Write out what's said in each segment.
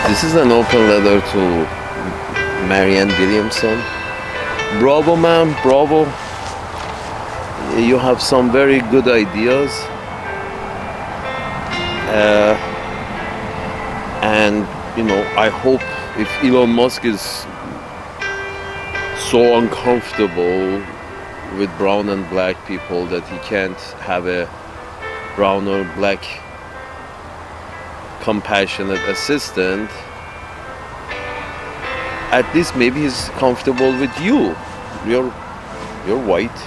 This is an open letter to Marianne Williamson. Bravo, ma'am, bravo. You have some very good ideas. And, I hope if Elon Musk is so uncomfortable with brown and black people that he can't have a brown or black compassionate assistant, at least maybe he's comfortable with you. You're white,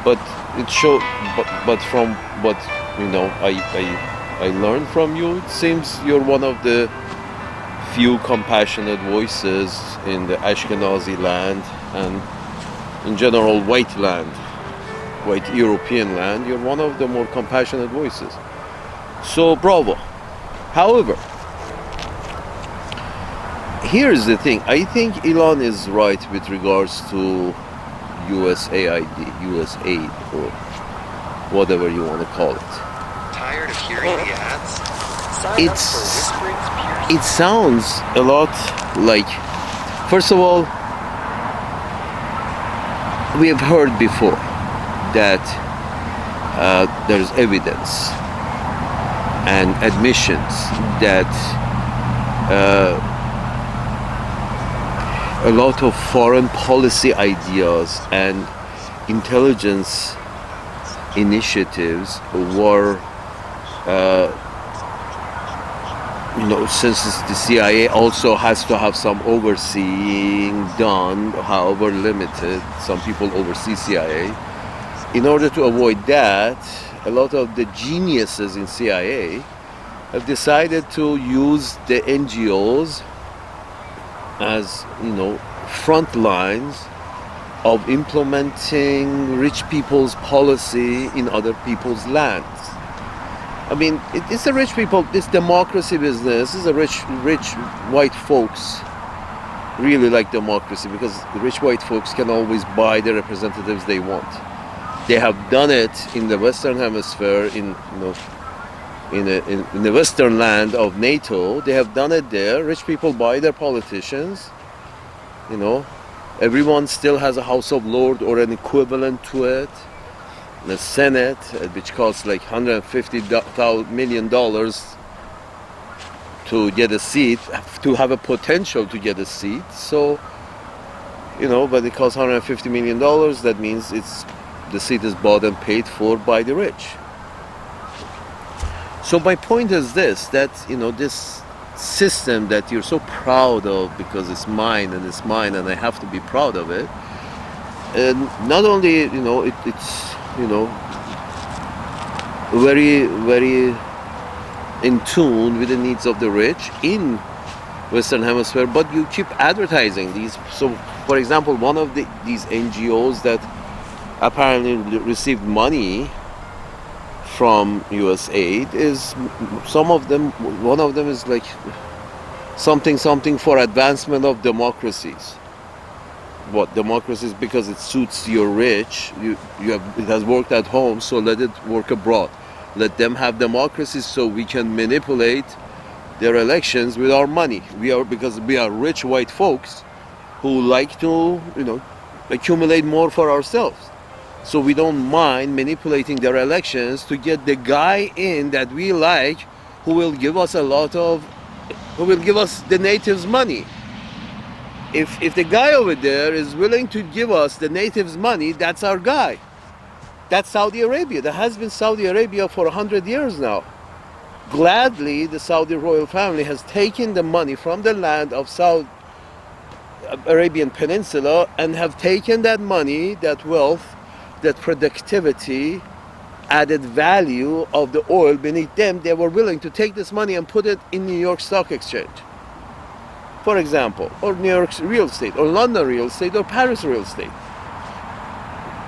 but it show but from what I learned from you, it seems you're one of the few compassionate voices in the Ashkenazi land and in general white land, white European land. You're one of the more compassionate voices. So bravo. However, here's the thing. I think Elon is right with regards to USAID, USAID, or whatever you want to call it. Tired of hearing the ads? Sign up for Whispering's Pierce. It sounds a lot like, first of all, we have heard before that there's evidence and admissions that a lot of foreign policy ideas and intelligence initiatives were, since the CIA also has to have some overseeing done, however limited, some people oversee CIA. In order to avoid that, a lot of the geniuses in CIA have decided to use the NGOs as, front lines of implementing rich people's policy in other people's lands. I mean, it's a rich people, this democracy business is a rich white folks really like democracy because the rich white folks can always buy the representatives they want. They have done it in the Western Hemisphere, in the Western land of NATO. They have done it there. Rich people buy their politicians. Everyone still has a House of Lords or an equivalent to it. The Senate, which costs like $150 million to get a seat, to have a potential to get a seat. So, but it costs $150 million. That means the seat is bought and paid for by the rich. So my point is this, that, this system that you're so proud of because it's mine and I have to be proud of it. And not only, it's very, very in tune with the needs of the rich in Western Hemisphere, but you keep advertising these. So, for example, one of these NGOs that apparently received money from USAID is one of them is like something for advancement of democracies. What democracies? Because it suits your rich. It has worked at home, so let it work abroad. Let them have democracies so we can manipulate their elections with our money. Because we are rich white folks who like to accumulate more for ourselves. So we don't mind manipulating their elections to get the guy in that we like, who will give us the natives money. If the guy over there is willing to give us the natives money, that's our guy. That's Saudi Arabia. That has been Saudi Arabia for 100 years now. Gladly, the Saudi royal family has taken the money from the land of Saudi Arabian Peninsula and have taken that money, that wealth, that productivity, added value of the oil beneath them. They were willing to take this money and put it in New York Stock Exchange, for example, or New York's real estate, or London real estate, or Paris real estate.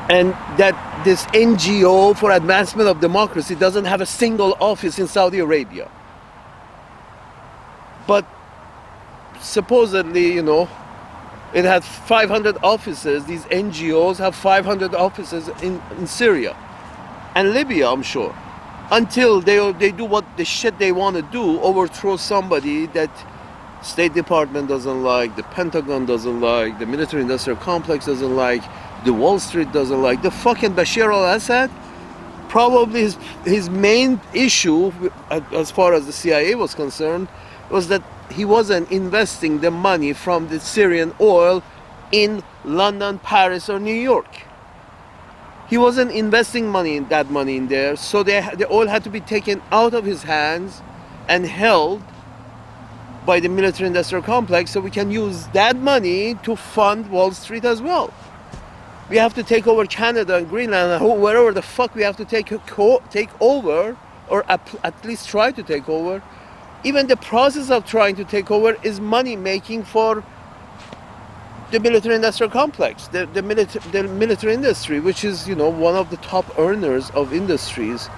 And that this NGO for advancement of democracy doesn't have a single office in Saudi Arabia. But supposedly, it had 500 offices. These NGOs have 500 offices in Syria and Libya, I'm sure. until they do what the shit they want to do, overthrow somebody that State Department doesn't like, the Pentagon doesn't like, the military industrial complex doesn't like, the Wall Street doesn't like. The fucking Bashar al-Assad, probably his main issue as far as the CIA was concerned was that he wasn't investing the money from the Syrian oil in London, Paris or New York. He wasn't investing that money in there, so the oil had to be taken out of his hands and held by the military industrial complex, so we can use that money to fund Wall Street as well. We have to take over Canada and Greenland and wherever the fuck we have to take over, or at least try to take over. Even the process of trying to take over is money making for the military industrial complex, the military industry, which is, you know, one of the top earners of industries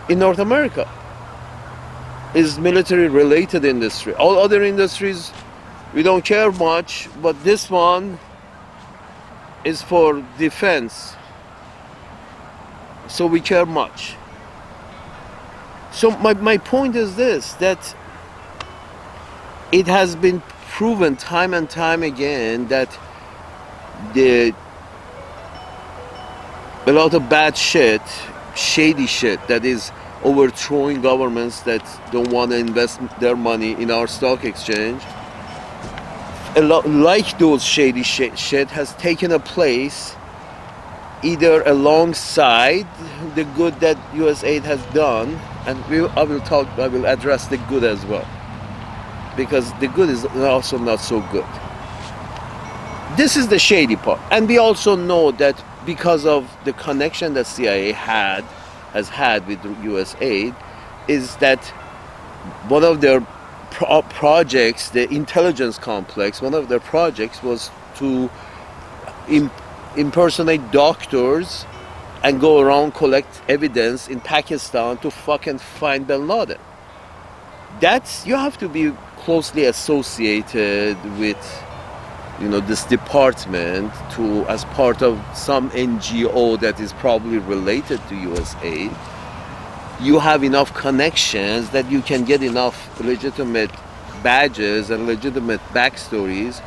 in North America, is military related industry. All other industries we don't care much, but this one is for defense, so we care much. So my point is this, that it has been proven time and time again that a lot of bad shit, shady shit, that is overthrowing governments that don't want to invest their money in our stock exchange, a lot like those shady shit has taken a place either alongside the good that US aid has done, and I will address the good as well, because the good is also not so good. This is the shady part. And we also know that because of the connection that CIA has had with US aid, is that one of their projects, the intelligence complex, one of their projects was to impersonate doctors and go around collect evidence in Pakistan to fucking find bin Laden. You have to be closely associated with, you know, this department to, as part of some NGO that is probably related to US aid. You have enough connections that you can get enough legitimate badges and legitimate backstories,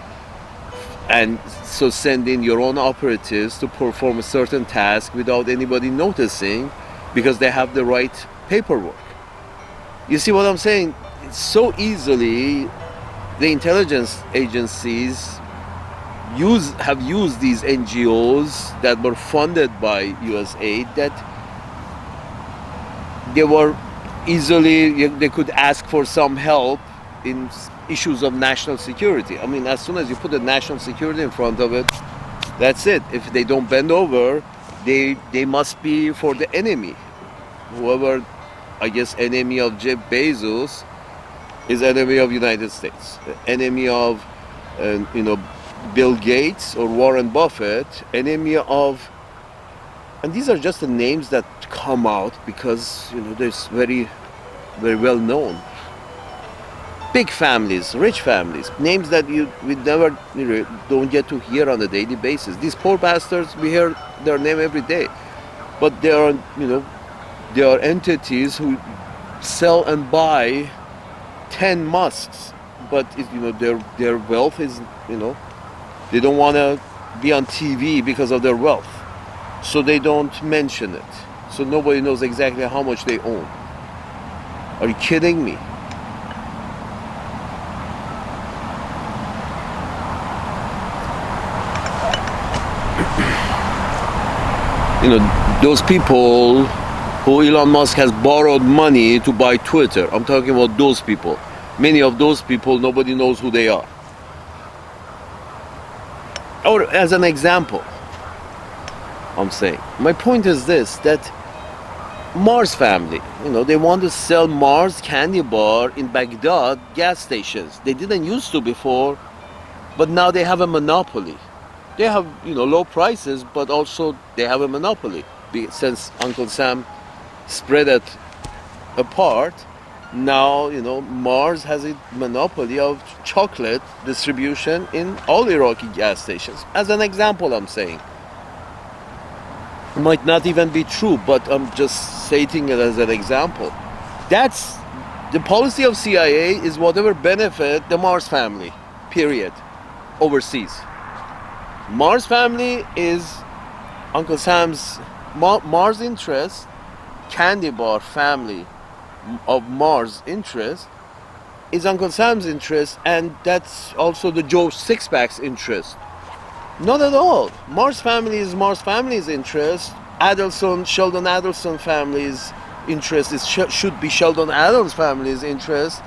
and so send in your own operatives to perform a certain task without anybody noticing, because they have the right paperwork. You see what I'm saying? It's so easily the intelligence agencies have used these NGOs that were funded by US aid, that they could ask for some help in issues of national security. I mean, as soon as you put the national security in front of it, that's it. If they don't bend over, they must be for the enemy. Whoever, I guess, enemy of Jeff Bezos is enemy of United States. Enemy of, Bill Gates or Warren Buffett, enemy of, and these are just the names that come out because, you know, there's very, very well known. Big families, rich families, names that we never, don't get to hear on a daily basis. These poor bastards, we hear their name every day, but they are entities who sell and buy 10 mosques, but their wealth is, they don't want to be on TV because of their wealth, so they don't mention it, so nobody knows exactly how much they own. Are you kidding me? Those people who Elon Musk has borrowed money to buy Twitter, I'm talking about those people. Many of those people, nobody knows who they are. Or as an example, I'm saying, my point is this, that Mars family, they want to sell Mars candy bar in Baghdad gas stations. They didn't used to before, but now they have a monopoly. They have, low prices, but also they have a monopoly. Since Uncle Sam spread it apart, now, Mars has a monopoly of chocolate distribution in all Iraqi gas stations. As an example, I'm saying. might not even be true, but I'm just stating it as an example. That's the policy of CIA, is whatever benefit the Mars family, period, overseas. Mars family is Uncle Sam's, Mars interest, candy bar family of Mars interest is Uncle Sam's interest, and that's also the Joe Sixpack's interest. Not at all. Mars family is Mars family's interest. Sheldon Adelson family's interest should be Sheldon Adams family's interest,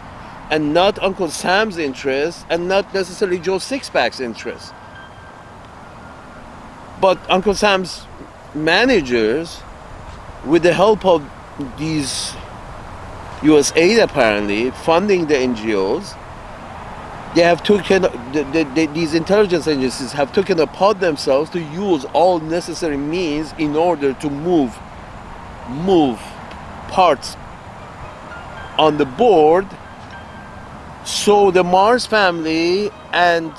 and not Uncle Sam's interest, and not necessarily Joe Sixpack's interest. But Uncle Sam's managers, with the help of these US aid apparently, funding the NGOs, they have taken, these intelligence agencies have taken upon themselves to use all necessary means in order to move parts on the board so the Mars family and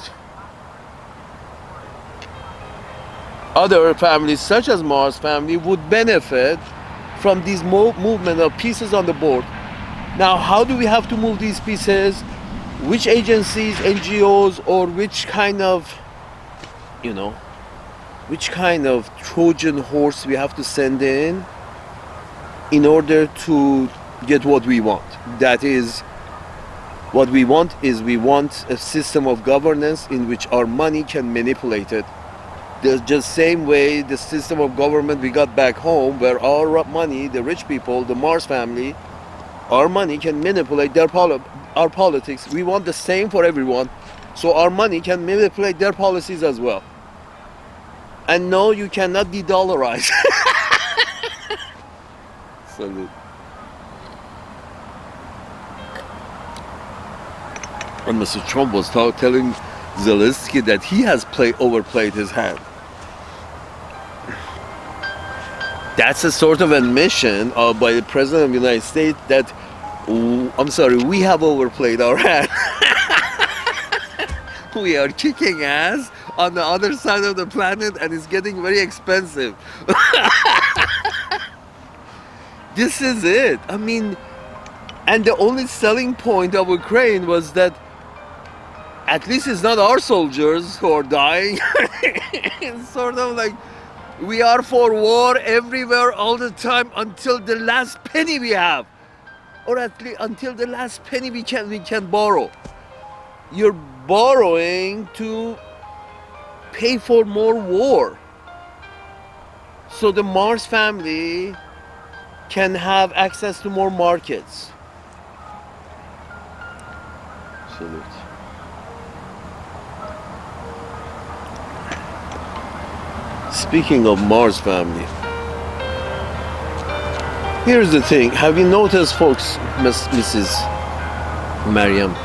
other families such as Mars family would benefit from these movement of pieces on the board. Now, how do we have to move these pieces? Which agencies, NGOs, or which kind of Trojan horse we have to send in order to get what we want? That is, what we want is we want a system of governance in which our money can manipulate it. The just same way the system of government we got back home, where our money, the rich people, the Mars family, our money can manipulate our politics. We want the same for everyone, so our money can manipulate their policies as well. And no, you cannot de-dollarize. Salute. And Mr. Trump was telling Zelensky that he has overplayed his hand. That's a sort of admission by the President of the United States that, we have overplayed our hand. We are kicking ass on the other side of the planet, and it's getting very expensive. This is it. I mean, and the only selling point of Ukraine was that at least it's not our soldiers who are dying. It's sort of like, we are for war everywhere all the time until the last penny we have, or at least until the last penny we can borrow. You're borrowing to pay for more war, so the Mars family can have access to more markets. Salute. Speaking of Mars family, here's the thing. Have you noticed, folks, Mrs. Marianne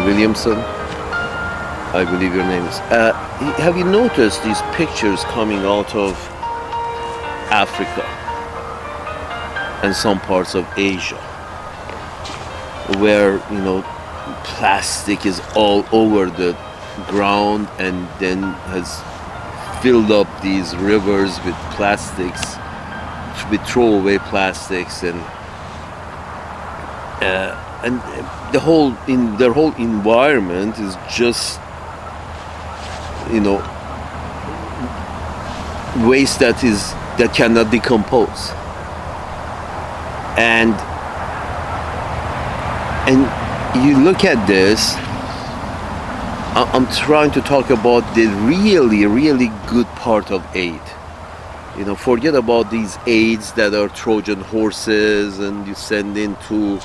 Williamson, I believe your name is, have you noticed these pictures coming out of Africa and some parts of Asia, where plastic is all over the ground, and then has filled up these rivers with plastics, with throwaway plastics, and their whole environment is just waste that cannot decompose. And you look at this, I'm trying to talk about the really, really good part of aid. Forget about these aids that are Trojan horses and you send in to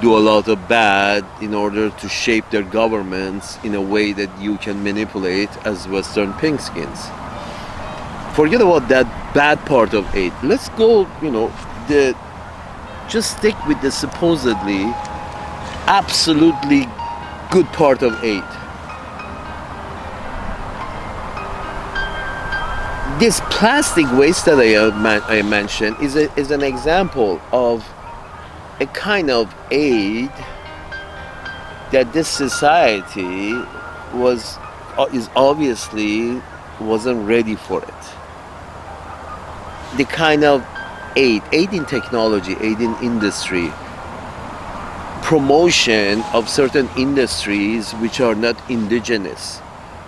do a lot of bad in order to shape their governments in a way that you can manipulate as Western pinkskins. Forget about that bad part of aid. Let's go, just stick with the supposedly absolutely good part of aid. This plastic waste that I mentioned is an example of a kind of aid that this society wasn't ready for it. the kind of aid in technology, aid in industry, promotion of certain industries which are not indigenous.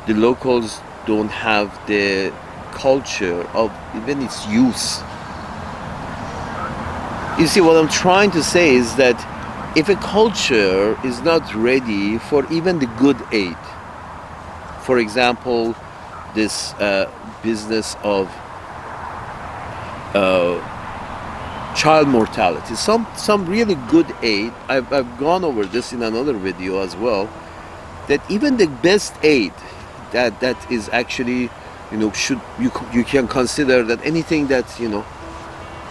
The locals don't have the culture of even its use. You see, what I'm trying to say is that if a culture is not ready for even the good aid, for example, this business of child mortality, some really good aid, I've gone over this in another video as well, that even the best aid that is actually, should you can consider that anything that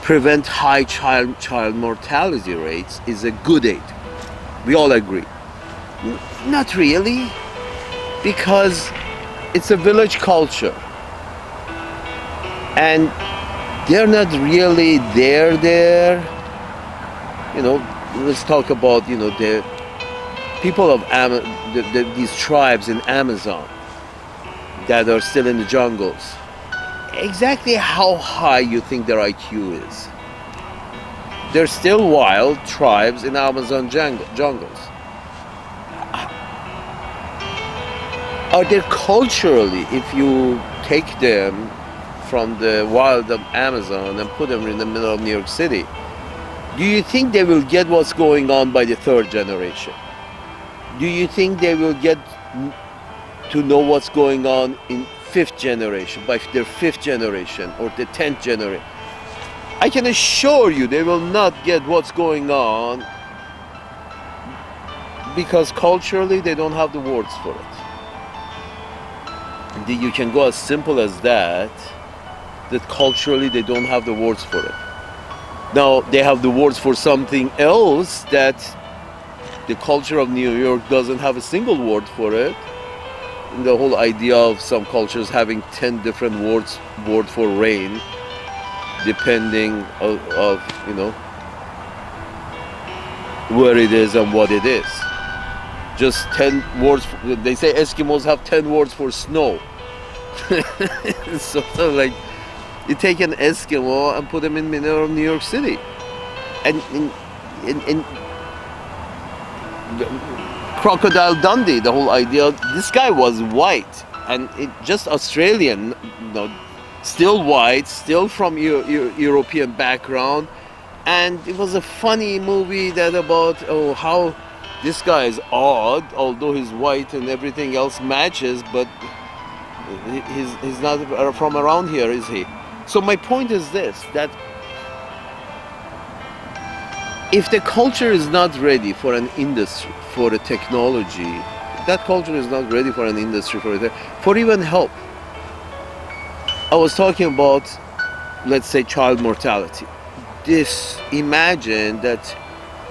prevent high child mortality rates is a good aid. We all agree. Not really, because it's a village culture, and they're not really there. Let's talk about the people of these tribes in Amazon that are still in the jungles. Exactly how high you think their IQ is? They're still wild tribes in Amazon jungles. Are they culturally, if you take them from the wild of Amazon and put them in the middle of New York City, do you think they will get what's going on by the third generation? Do you think they will get to know what's going on in fifth generation, by their fifth generation or the 10th generation? I can assure you they will not get what's going on, because culturally they don't have the words for it. You can go as simple as that culturally they don't have the words for it. Now they have the words for something else that the culture of New York doesn't have a single word for it. The whole idea of some cultures having 10 different words for rain, depending of where it is and what it is. Just 10 words. They say Eskimos have 10 words for snow. So like, you take an Eskimo and put them in the middle of New York City, and in Crocodile Dundee, the whole idea, this guy was white and just Australian, still white, still from European background, and it was a funny movie that about how this guy is odd, although he's white and everything else matches, but he's not from around here, is he? So my point is this, that if the culture is not ready for an industry, for a technology, that culture is not ready for an industry, for even help. I was talking about, let's say, child mortality. Imagine that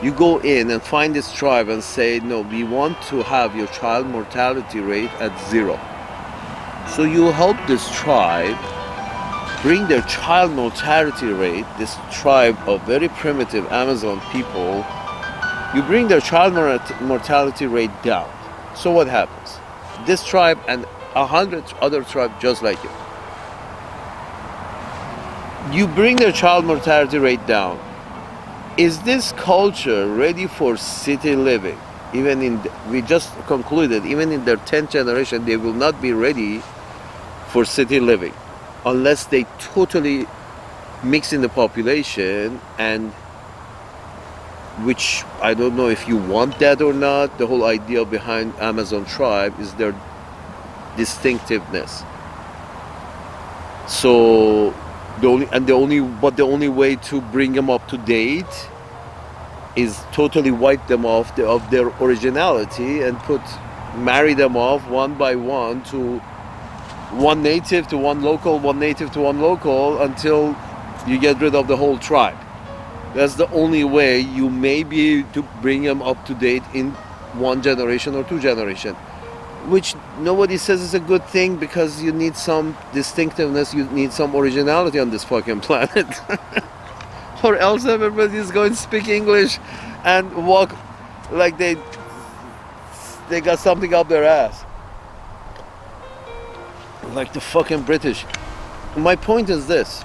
you go in and find this tribe and say, no, we want to have your child mortality rate at 0. So you help this tribe bring their child mortality rate, this tribe of very primitive Amazon people, you bring their child mortality rate down. So what happens? This tribe and 100 other tribes just like it. You bring their child mortality rate down. Is this culture ready for city living? We just concluded, even in their 10th generation, they will not be ready for city living unless they totally mix in the population, and which I don't know if you want that or not. The whole idea behind Amazon tribe is their distinctiveness. So the only way to bring them up to date is totally wipe them off of their originality and marry them off one by one to one native to one local, one native to one local, until you get rid of the whole tribe. That's the only way you may be to bring them up to date in one generation or two generations, which nobody says is a good thing, because you need some distinctiveness, you need some originality on this fucking planet. Or else everybody's going to speak English and walk like they got something up their ass, like the fucking British. My point is this: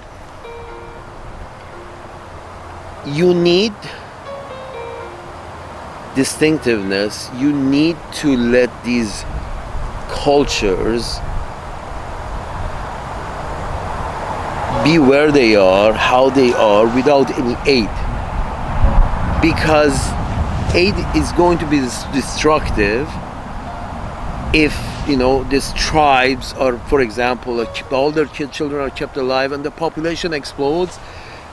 you need distinctiveness. You need to let these cultures be where they are, how they are, without any aid. Because aid is going to be destructive if, these tribes are, for example, all their children are kept alive and the population explodes,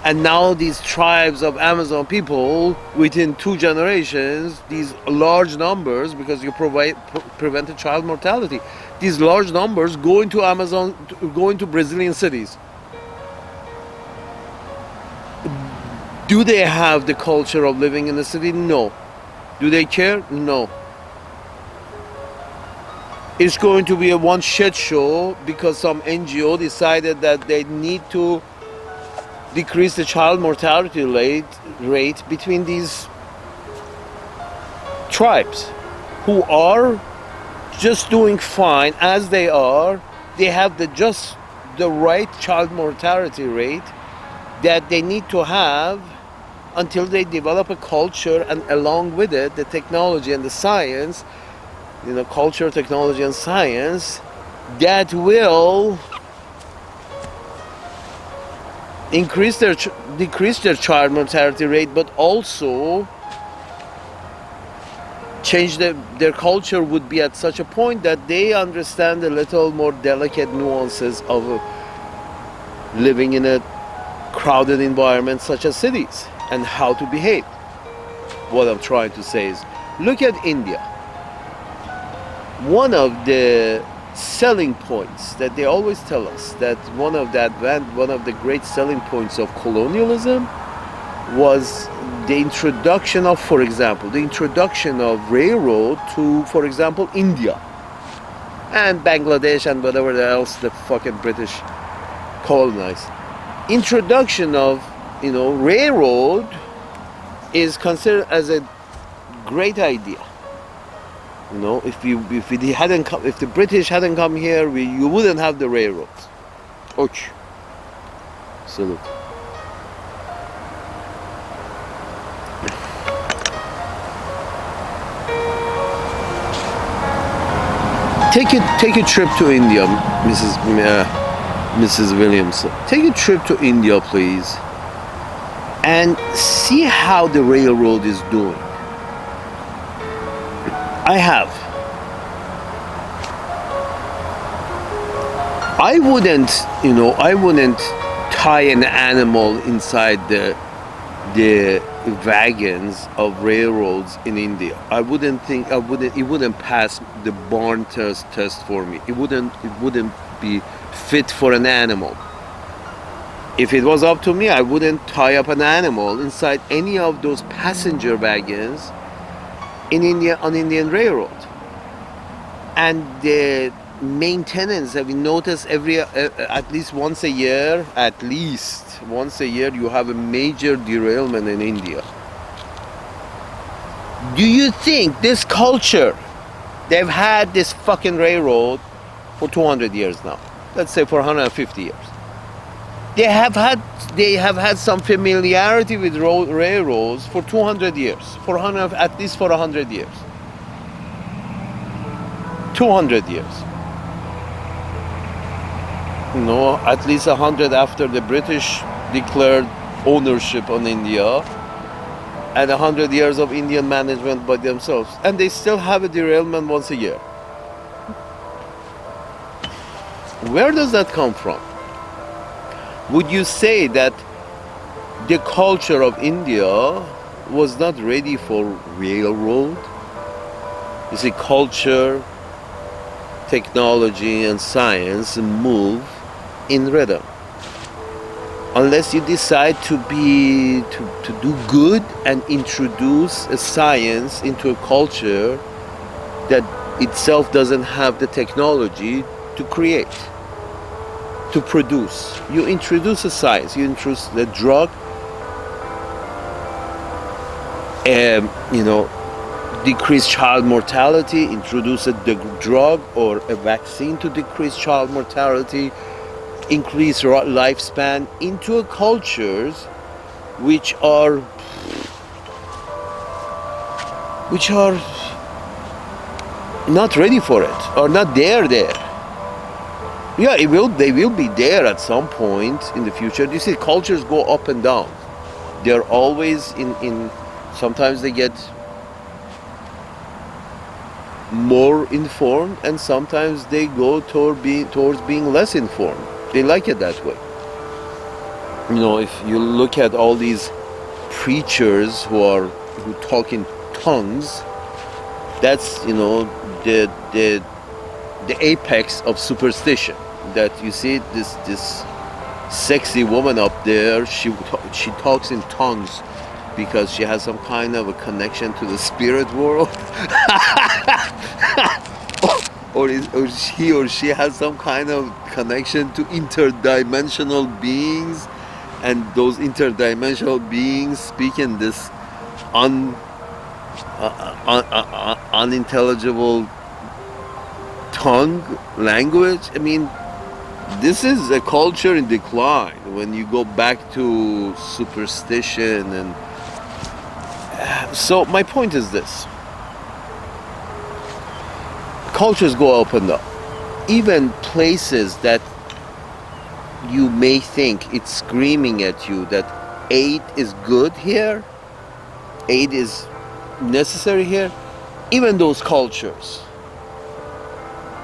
and now these tribes of Amazon people, within 2 generations, these large numbers, because you prevented child mortality, these large numbers go into Brazilian cities. Do they have the culture of living in the city? No. Do they care? No. It's going to be a one shit show because some NGO decided that they need to decrease the child mortality rate between these tribes who are just doing fine as they are. They have the right child mortality rate that they need to have until they develop a culture, and along with it the technology and the science, culture, technology and science, that will decrease their child mortality rate, but also change their culture would be at such a point that they understand a little more delicate nuances of living in a crowded environment such as cities and how to behave. What I'm trying to say is, look at India. One of the selling points that they always tell us, that one of the great selling points of colonialism was the introduction of, for example, railroad to, for example, India and Bangladesh and whatever else the fucking British colonized. Introduction of railroad is considered as a great idea. If the British hadn't come here, you wouldn't have the railroads. Ouch. Salute. Take a trip to India, Mrs. Williamson. Take a trip to India, please, and see how the railroad is doing. I have. I wouldn't tie an animal inside the wagons of railroads in India. It wouldn't pass the barn test for me. It wouldn't be fit for an animal. If it was up to me, I wouldn't tie up an animal inside any of those passenger wagons in India on Indian Railroad. And the maintenance, have you noticed at least once a year, you have a major derailment in India. Do you think this culture, they've had this fucking railroad for 200 years now, let's say for 150 years, they have had some familiarity with railroads for 200 years, at least for 100 years, 200 years. At least 100 after the British declared ownership on India, and 100 years of Indian management by themselves, and they still have a derailment once a year. Where does that come from? Would you say that the culture of India was not ready for railroad? You see, culture, technology and science move in rhythm. Unless you decide to do good and introduce a science into a culture that itself doesn't have the technology to create, to produce. You introduce a science, you introduce the drug, decrease child mortality, introduce a drug or a vaccine to decrease child mortality, increase lifespan into a cultures which are not ready for it, or not there. Yeah, they will be there at some point in the future. You see, cultures go up and down. They're always in sometimes they get more informed, and sometimes they go towards being less informed. They like it that way. You know, if you look at all these preachers who talk in tongues, that's, you know, the apex of superstition. That you see this sexy woman up there, she talks in tongues because she has some kind of a connection to the spirit world. or she has some kind of connection to interdimensional beings, and those interdimensional beings speak in this unintelligible language. I mean, this is a culture in decline when you go back to superstition. And so my point is this: cultures go up and up. Even places that you may think it's screaming at you that aid is good here, aid is necessary here, even those cultures,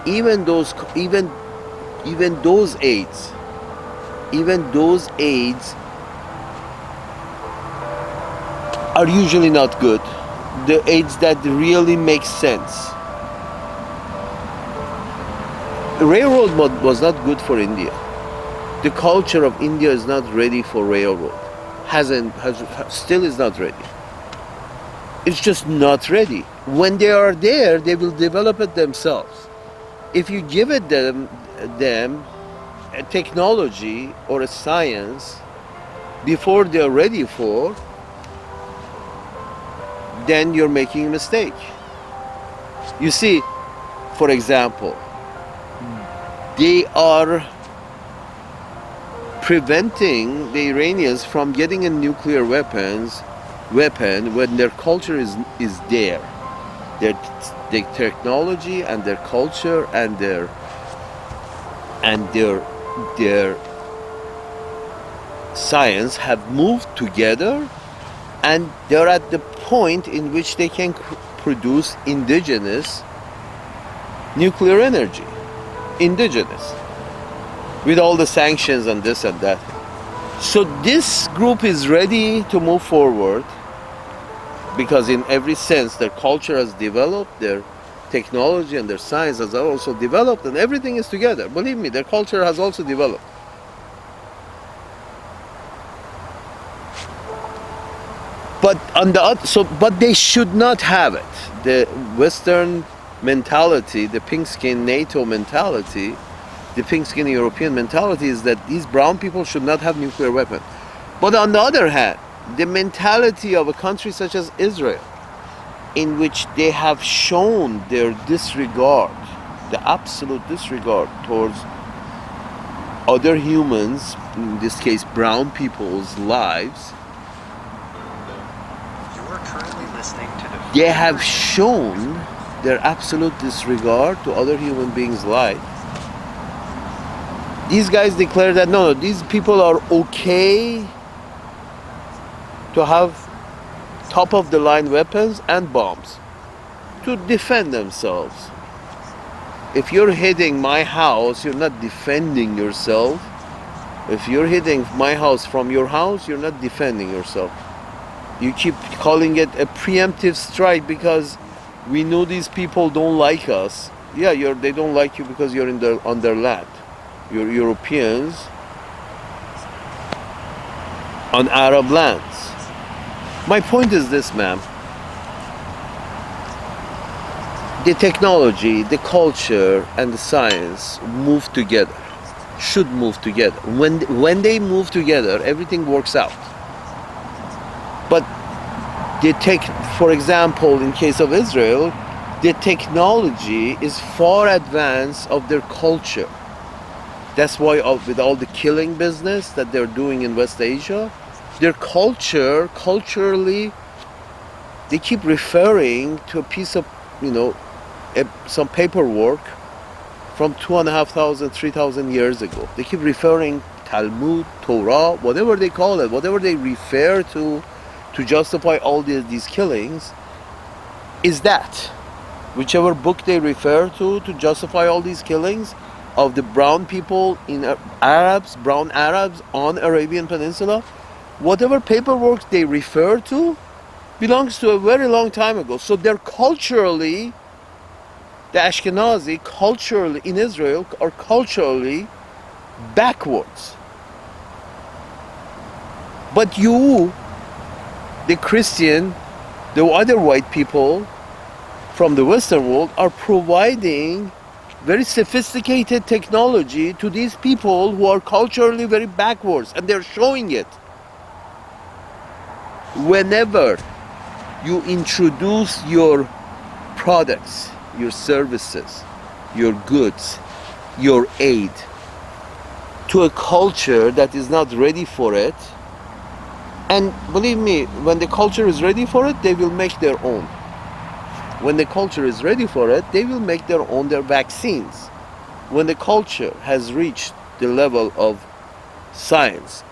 even those aids are usually not good. The aids that really make sense. The railroad was not good for India. The culture of India is not ready for railroad. Still is not ready. It's just not ready. When they are there, they will develop it themselves. If you give it them a technology or a science before they're ready for, then you're making a mistake. You see, for example, they are preventing the Iranians from getting a nuclear weapon when their culture is there. Their technology and their culture and their science have moved together, and they're at the point in which they can produce indigenous nuclear energy. Indigenous. With all the sanctions and this and that. So this group is ready to move forward because in every sense their culture has developed, their technology and their science has also developed, and everything is together. Believe me, their culture has also developed. But they should not have it. The Western mentality, the pink-skin NATO mentality, the pink-skin European mentality is that these brown people should not have nuclear weapons. But on the other hand, the mentality of a country such as Israel, in which they have shown their disregard, the absolute disregard towards other humans, in this case brown people's lives, they have shown their absolute disregard to other human beings' lives. These guys declare that no, these people are okay to have top-of-the-line weapons and bombs to defend themselves. If you're hitting my house, you're not defending yourself. If you're hitting my house from your house, you're not defending yourself. You keep calling it a preemptive strike because we know these people don't like us. Yeah, they don't like you because you're on their land. You're Europeans on Arab lands. My point is this, ma'am. The technology, the culture, and the science move together. Should move together. When they move together, everything works out. But for example, in case of Israel, the technology is far advanced of their culture. That's why with all the killing business that they're doing in West Asia, their culturally, they keep referring to a piece of, some paperwork from 2,500, 3,000 years ago. They keep referring Talmud, Torah, whatever they call it, whatever they refer to justify all these killings, is that. Whichever book they refer to justify all these killings of the brown people brown Arabs on Arabian Peninsula, whatever paperwork they refer to belongs to a very long time ago. So they're culturally, the Ashkenazi culturally in Israel are culturally backwards. But you, the Christian, the other white people from the Western world are providing very sophisticated technology to these people who are culturally very backwards, and they're showing it. Whenever you introduce your products, your services, your goods, your aid to a culture that is not ready for it, and believe me, when the culture is ready for it, they will make their own. When the culture is ready for it, they will make their vaccines. When the culture has reached the level of science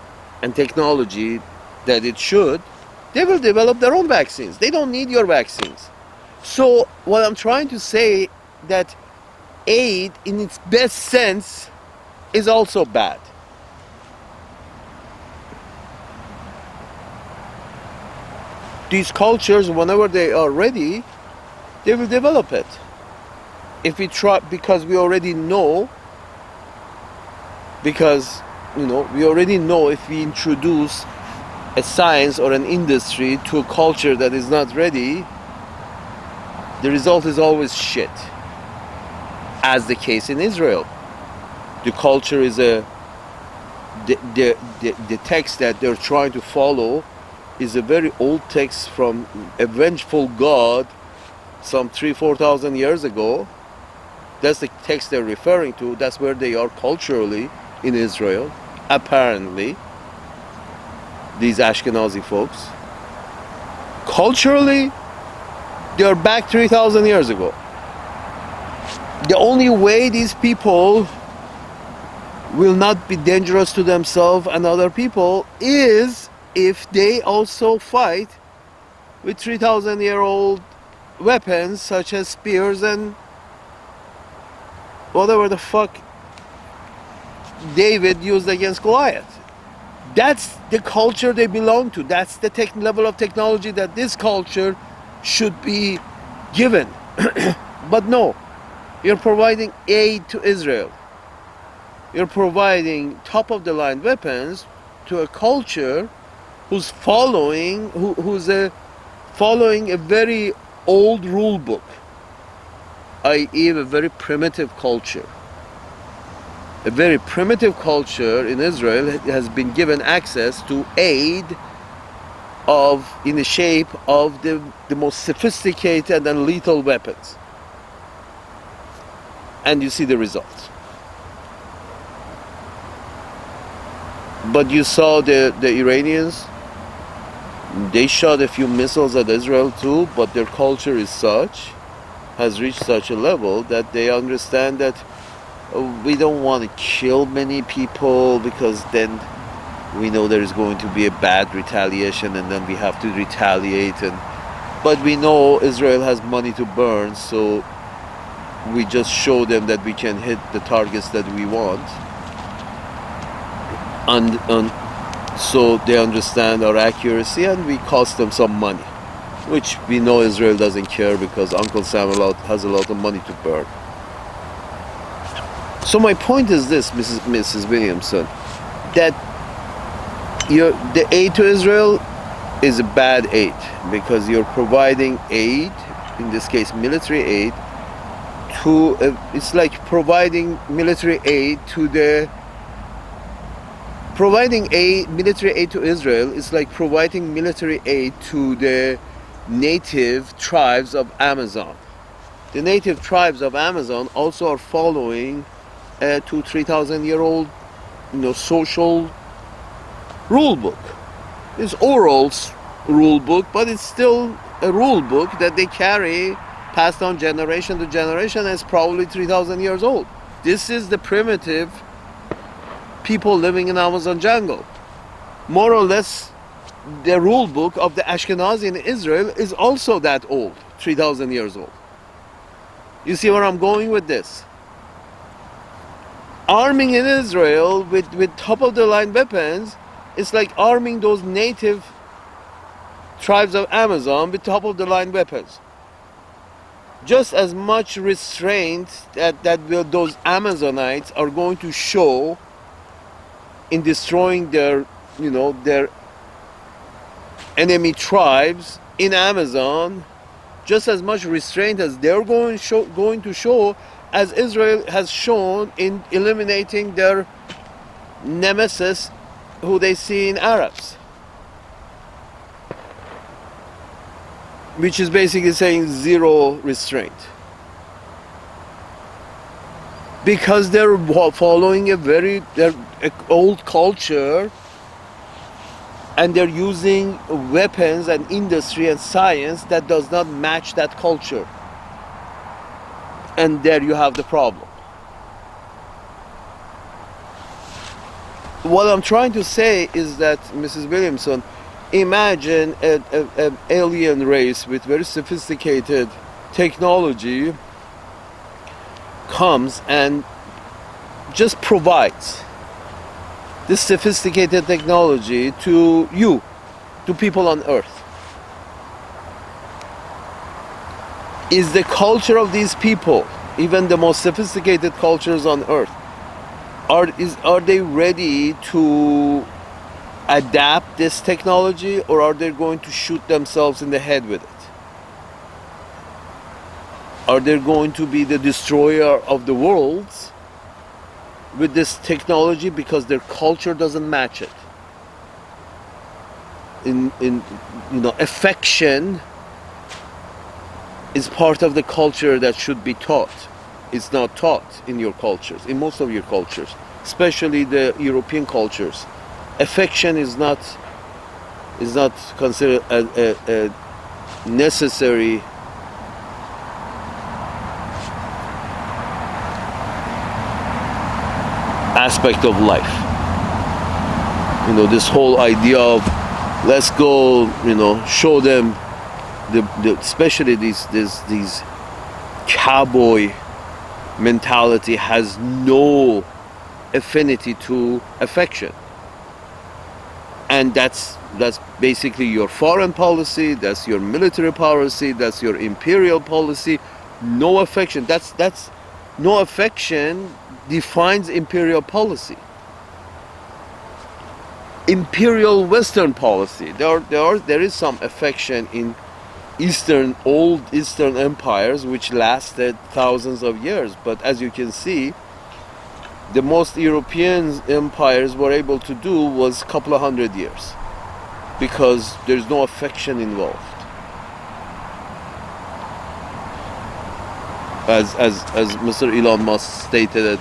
and technology that it should, they will develop their own vaccines. They don't need your vaccines. So what I'm trying to say, that aid in its best sense is also bad. These cultures, whenever they are ready, they will develop it. If we try, because we already know, we already know if we introduce a science or an industry to a culture that is not ready, the result is always shit. As the case in Israel. The culture is the text that they're trying to follow is a very old text from a vengeful God some 3,000-4,000 years ago. That's the text they're referring to. That's where they are culturally in Israel, apparently, these Ashkenazi folks. Culturally, they are back 3,000 years ago. The only way these people will not be dangerous to themselves and other people is if they also fight with 3,000-year-old weapons such as spears and whatever the fuck David used against Goliath. That's the culture they belong to. That's the level of technology that this culture should be given. But no, you're providing aid to Israel. You're providing top-of-the-line weapons to a culture who's following a very old rule book, i.e. a very primitive culture. A very primitive culture in Israel has been given access to aid in the shape of the most sophisticated and lethal weapons. And you see the results. But you saw the Iranians, they shot a few missiles at Israel too, but their culture has reached such a level that they understand that we don't want to kill many people because then we know there is going to be a bad retaliation and then we have to retaliate. But we know Israel has money to burn, so we just show them that we can hit the targets that we want. And so they understand our accuracy and we cost them some money, which we know Israel doesn't care because Uncle Sam has a lot of money to burn. So my point is this, Mrs. Williamson, that the aid to Israel is a bad aid because you're providing aid, in this case military aid, it's like providing military aid military aid to Israel is like providing military aid to the native tribes of Amazon. The native tribes of Amazon also are following a 2,000-3,000-year-old, social rule book. It's oral rule book, but it's still a rule book that they carry, passed on generation to generation, and it's probably 3,000 years old. This is the primitive people living in Amazon jungle. More or less, the rule book of the Ashkenazi in Israel is also that old, 3,000 years old. You see where I'm going with this? Arming in Israel with top-of-the-line weapons is like arming those native tribes of Amazon with top-of-the-line weapons. Just as much restraint that those Amazonites are going to show in destroying their enemy tribes in Amazon, just as much restraint as they're going to show as Israel has shown in eliminating their nemesis who they see in Arabs. Which is basically saying zero restraint. Because they're following their old culture, and they're using weapons and industry and science that does not match that culture. And there you have the problem. What I'm trying to say is that, Mrs. Williamson, imagine an alien race with very sophisticated technology comes and just provides this sophisticated technology to people on Earth. Is the culture of these people, even the most sophisticated cultures on Earth, are they ready to adapt this technology, or are they going to shoot themselves in the head with it? Are they going to be the destroyer of the worlds with this technology because their culture doesn't match it? Affection is part of the culture that should be taught. It's not taught in your cultures, in most of your cultures, especially the European cultures. Affection is not considered a necessary aspect of life. This whole idea of let's go, show them especially these cowboy mentality has no affinity to affection. And that's basically your foreign policy, that's your military policy, that's your imperial policy. No affection. That's no affection defines imperial policy. Imperial Western policy. There is some affection in old Eastern empires which lasted thousands of years. But as you can see, the most European empires were able to do was a couple of hundred years, because there's no affection involved. As Mr. Elon Musk stated, that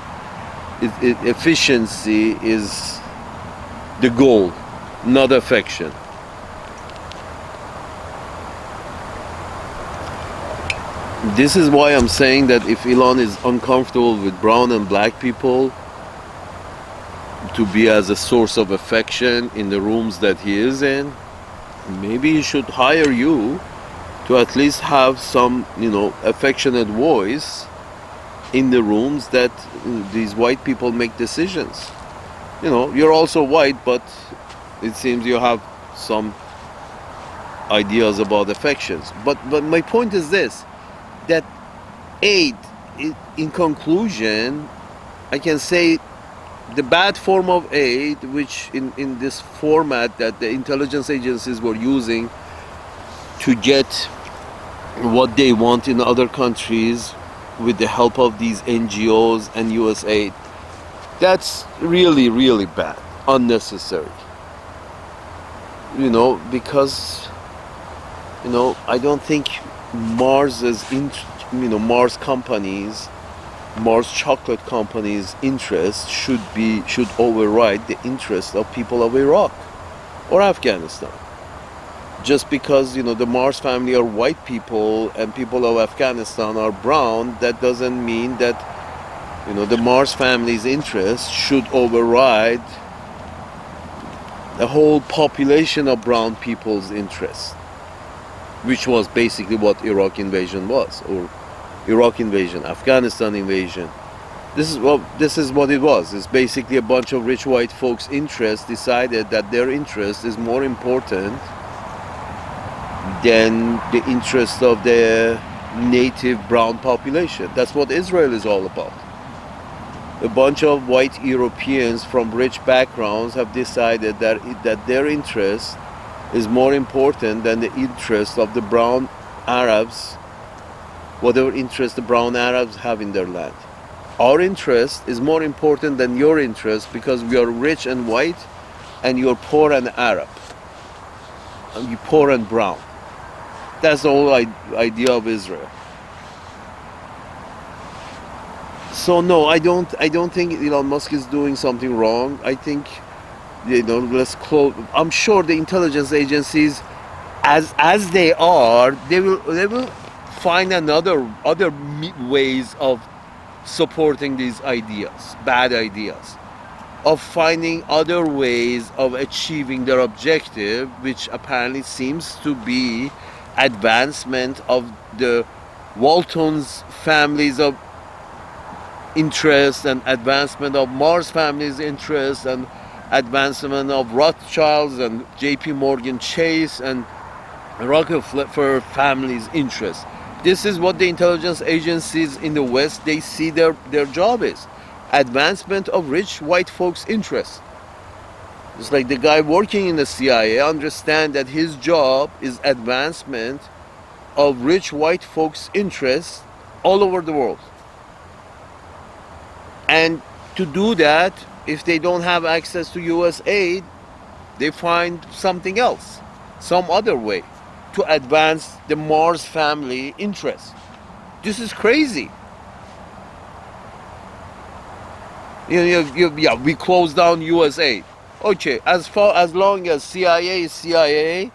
efficiency is the goal, not affection. This is why I'm saying that if Elon is uncomfortable with brown and black people to be as a source of affection in the rooms that he is in, maybe he should hire you to at least have some, affectionate voice in the rooms that these white people make decisions. You're also white, but it seems you have some ideas about affections. But my point is this, that aid, in conclusion, I can say the bad form of aid, which in this format that the intelligence agencies were using to get what they want in other countries with the help of these NGOs and USAID, that's really, really bad, unnecessary. Because I don't think Mars companies, Mars chocolate companies' interest should override the interest of people of Iraq. or Afghanistan. Just because the Mars family are white people and people of Afghanistan are brown, that doesn't mean that the Mars family's interest should override the whole population of brown people's interest, which was basically what Iraq invasion was, or Iraq invasion, Afghanistan invasion. This is what it was. It's basically a bunch of rich white folks' interests decided that their interest is more important than the interest of the native brown population. That's what Israel is all about. A bunch of white Europeans from rich backgrounds have decided that their interest is more important than the interest of the brown Arabs, whatever interest the brown Arabs have in their land. Our interest is more important than your interest because we are rich and white and you're poor and Arab. And you're poor and brown. That's the whole idea of Israel. So no, I don't think Elon Musk is doing something wrong. I think let's close. I'm sure the intelligence agencies, as they are, they will find other ways of supporting these ideas, bad ideas, of finding other ways of achieving their objective, which apparently seems to be advancement of the Walton's families of interest and advancement of Mars family's interest and advancement of Rothschilds and JP Morgan Chase and Rockefeller family's interest. This is what the intelligence agencies in the West, they see their job is. Advancement of rich white folks' interests. It's like the guy working in the CIA understand that his job is advancement of rich white folks' interests all over the world. And to do that, if they don't have access to US aid, they find something else, some other way to advance the Mars family interest. This is crazy. Yeah, we close down US aid. Okay, as long as CIA is CIA,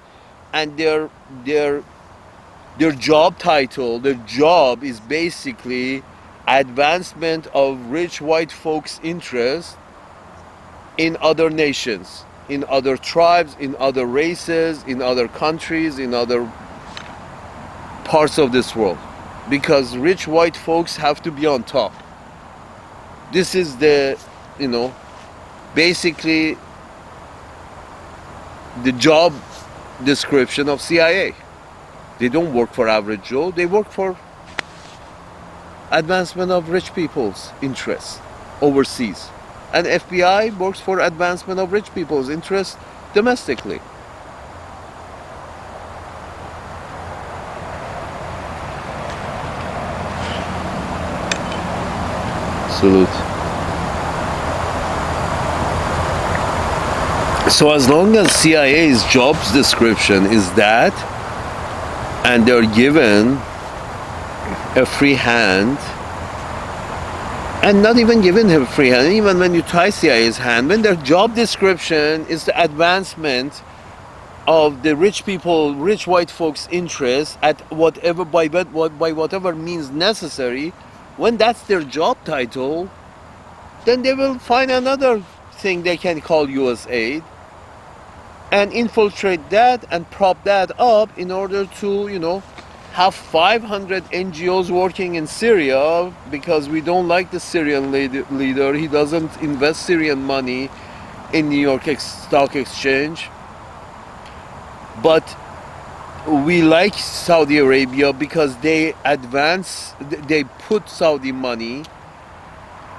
and their job title, their job is basically advancement of rich white folks' interests in other nations, in other tribes, in other races, in other countries, in other parts of this world. Because rich white folks have to be on top. This is the, basically the job description of CIA. They don't work for average Joe, they work for advancement of rich people's interests overseas. And FBI works for advancement of rich people's interests domestically. Salute. So as long as CIA's job description is that, and they're given a free hand, and not even given a free hand, even when you tie CIA's hand, when their job description is the advancement of the rich people, rich white folks' interests at whatever by whatever means necessary, when that's their job title, then they will find another thing they can call US aid and infiltrate that and prop that up in order to, have 500 NGOs working in Syria because we don't like the Syrian leader. He doesn't invest Syrian money in New York Stock Exchange. But we like Saudi Arabia because they put Saudi money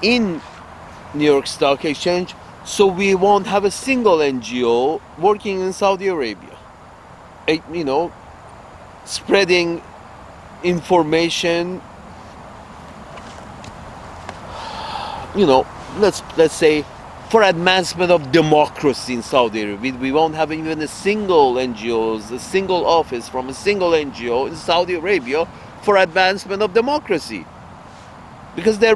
in New York Stock Exchange, so we won't have a single NGO working in Saudi Arabia. Spreading information, let's say for advancement of democracy in Saudi Arabia. We won't have even a single NGO, a single office from a single NGO in Saudi Arabia for advancement of democracy. Because they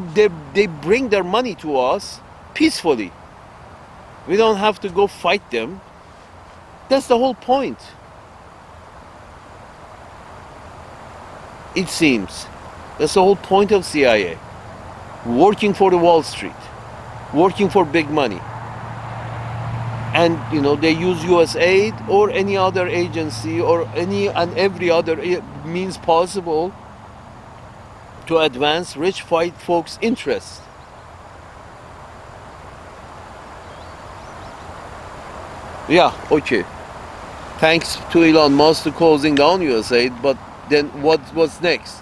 bring their money to us peacefully. We don't have to go fight them. That's the whole point. It seems. That's the whole point of CIA. Working for the Wall Street. Working for big money. And they use US aid or any other agency or any and every other means possible to advance rich white folks' interests. Yeah, okay. Thanks to Elon Musk to closing down USAID, but then what's next?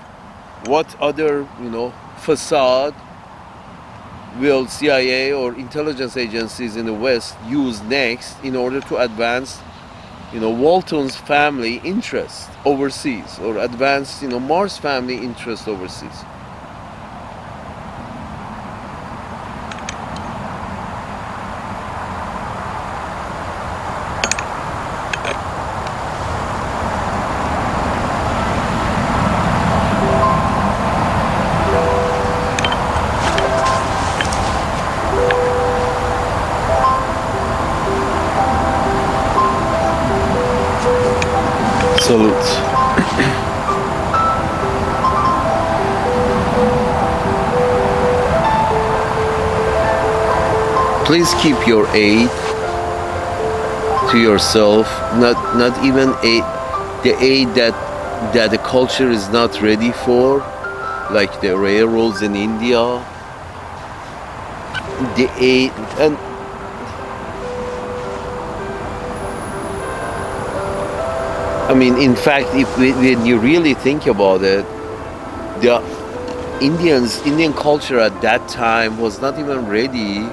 What other, facade will CIA or intelligence agencies in the West use next in order to advance, Walton's family interest overseas, or advance, Mars family interest overseas? Salute. Please keep your aid to yourself. Not even the aid that the culture is not ready for, like the railroads in India. The aid and in fact, when you really think about it, the Indian culture at that time was not even ready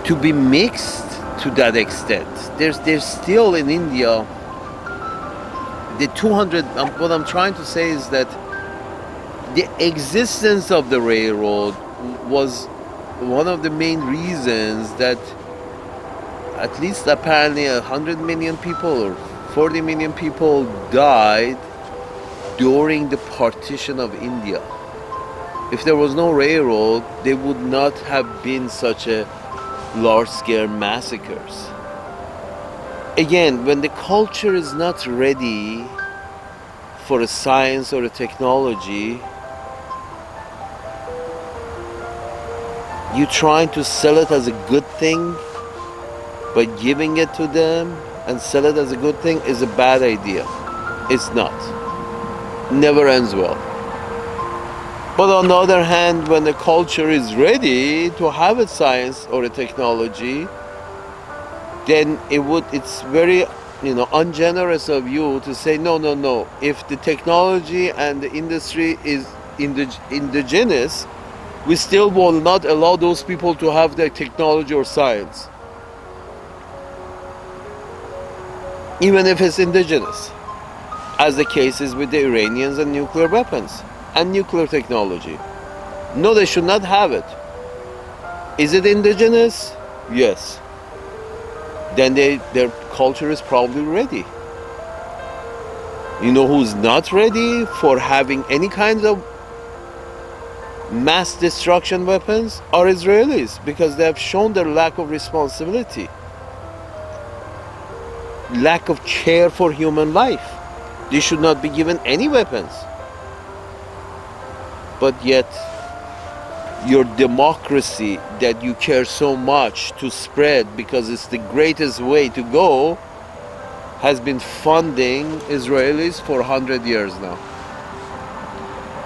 to be mixed to that extent. There's still in India the 200. What I'm trying to say is that the existence of the railroad was one of the main reasons that at least apparently 100 million people or 40 million people died during the partition of India. If there was no railroad, there would not have been such a large-scale massacres. Again, when the culture is not ready for a science or a technology, you trying to sell it as a good thing by giving it to them and sell it as a good thing is a bad idea. It's not. Never ends well. But on the other hand, when the culture is ready to have a science or a technology, then it's very ungenerous of you to say no. If the technology and the industry is indigenous, we still will not allow those people to have their technology or science, even if it's indigenous, as the case is with the Iranians and nuclear weapons and nuclear technology. No, they should not have it. Is it indigenous? Yes. Then their culture is probably ready. You know who's not ready for having any kind of mass destruction weapons are Israelis, because they have shown their lack of responsibility, lack of care for human life. They should not be given any weapons. But yet, your democracy that you care so much to spread because it's the greatest way to go has been funding Israelis for 100 years now.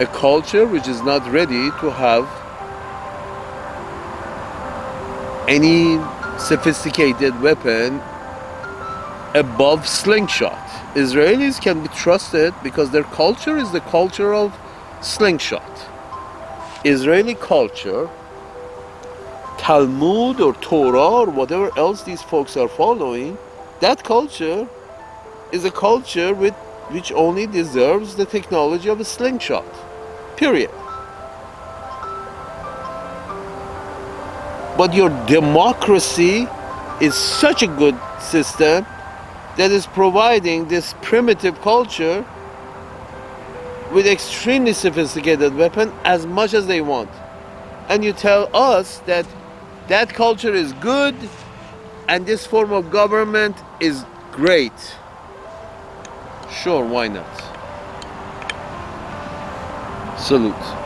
A culture which is not ready to have any sophisticated weapon above slingshot. Israelis can be trusted because their culture is the culture of slingshot. Israeli culture, Talmud or Torah or whatever else these folks are following, that culture is a culture which only deserves the technology of a slingshot. Period. But your democracy is such a good system that is providing this primitive culture with extremely sophisticated weapon as much as they want. And you tell us that that culture is good and this form of government is great. Sure, why not? Salute.